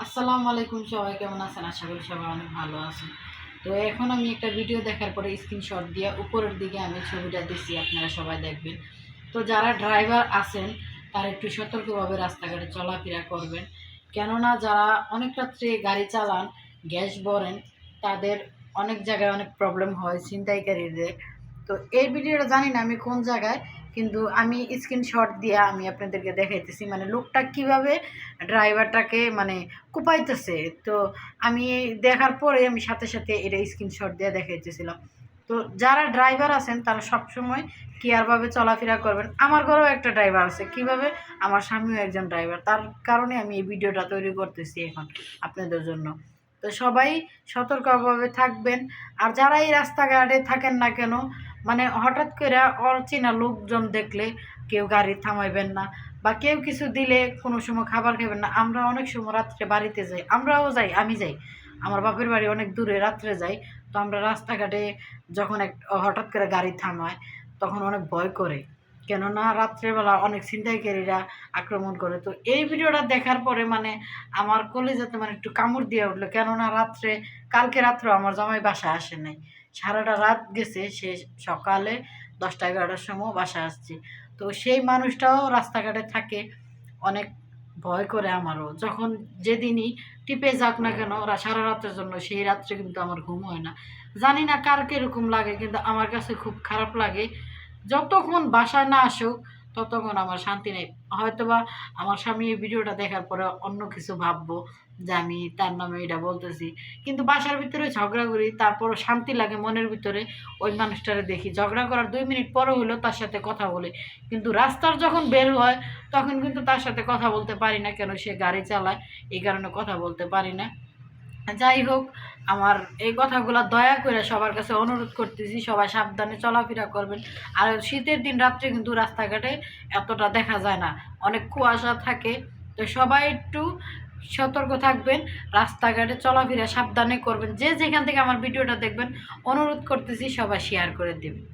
আসসালামু আলাইকুম, সবাই কেমন আছেন? আশা করি সবাই অনেক ভালো আছেন। তো এখন আমি একটা ভিডিও দেখার পরে স্ক্রিনশট দিয়ে উপরের দিকে আমি ছবিটা দিচ্ছি, আপনারা সবাই দেখবেন। তো যারা ড্রাইভার আছেন তারা একটু সতর্কভাবে রাস্তাঘাটে চলাফেরা করবেন, কেননা যারা অনেক রাত্রে গাড়ি চালান, গ্যাস ভরেন, তাদের অনেক জায়গায় অনেক প্রবলেম হয় ছিনতাইকারীদের। তো এই ভিডিওটা জানি না আমি কোন জায়গায়, কিন্তু আমি স্ক্রিনশট দিয়ে আমি আপনাদেরকে দেখাইতেছি, মানে লোকটা কিভাবে ড্রাইভারটাকে মানে কুপাইতেছে। তো আমি দেখার পরে আমি সাথে সাথে এটা স্ক্রিনশট দিয়ে দেখাইতেছিলাম। তো যারা ড্রাইভার আছেন তারা সবসময় কেয়ারভাবে চলাফেরা করবেন। আমার ঘরেও একটা ড্রাইভার আছে, কিভাবে, আমার স্বামীও একজন ড্রাইভার, তার কারণে আমি এই ভিডিওটা তৈরি করতেছি এখন আপনাদের জন্য। তো সবাই সতর্কভাবে থাকবেন। আর যারা এই রাস্তাঘাটে থাকেন না কেন, মানে হঠাৎ করে অচেনা লোকজন দেখলে কেউ গাড়ি থামাইবেন না, বা কেউ কিছু দিলে কোনো সময় খাবার খাবেন না। আমরা অনেক সময় রাত্রে বাড়িতে যাই, আমরাও যাই, আমি যাই, আমার বাপের বাড়ি অনেক দূরে, রাত্রে যাই। তো আমরা রাস্তাঘাটে যখন হঠাৎ করে গাড়ি থামায় তখন অনেক ভয় করে, কেননা রাত্রেবেলা অনেক ছিনতাইকারীরা আক্রমণ করে। তো এই ভিডিওটা দেখার পরে মানে আমার কলিজাতে মানে একটু কামড় দিয়ে উঠলো, কেননা কালকে রাত্রেও আমার জামাই বাসায় আসে নাই, সারাটা রাত গেছে, সে সকালে 10টা-11টার সময় বাসায় আসছে। তো সেই মানুষটাও রাস্তাঘাটে থাকে, অনেক ভয় করে আমারও, যখন যেদিনই টিপে যাক না কেন সারা রাতের জন্য, সেই রাত্রে কিন্তু আমার ঘুম হয় না। জানি না কার কীরকম লাগে, কিন্তু আমার কাছে খুব খারাপ লাগে। যতক্ষণ বাসায় না আসুক ততক্ষণ আমার শান্তি নেই। হয়তোবা আমার স্বামী এই ভিডিওটা দেখার পরে অন্য কিছু ভাববো যে আমি তার নামে এটা বলতেছি, কিন্তু বাসার ভিতরে ঝগড়া করি, তারপরও শান্তি লাগে মনের ভিতরে। ওই মানুষটারে দেখি, ঝগড়া করার 2 মিনিট পরে হলেও তার সাথে কথা বলে, কিন্তু রাস্তার যখন বের হয় তখন কিন্তু তার সাথে কথা বলতে পারি না, কেন সে গাড়ি চালায়, এই কারণে কথা বলতে পারি না। যাই হোক, আমার এই কথাগুলো দয়া করে সবার কাছে অনুরোধ করতেছি, সবাই সাবধানে চলাফেরা করবেন। আর শীতের দিন রাত্রে কিন্তু রাস্তাঘাটে এতটা দেখা যায় না, অনেক কুয়াশা থাকে। তো সবাই একটু সতর্ক থাকবেন, রাস্তাঘাটে চলাফেরা সাবধানে করবেন। যে যেখান থেকে আমার ভিডিওটা দেখবেন, অনুরোধ করতেছি সবাই শেয়ার করে দেবেন।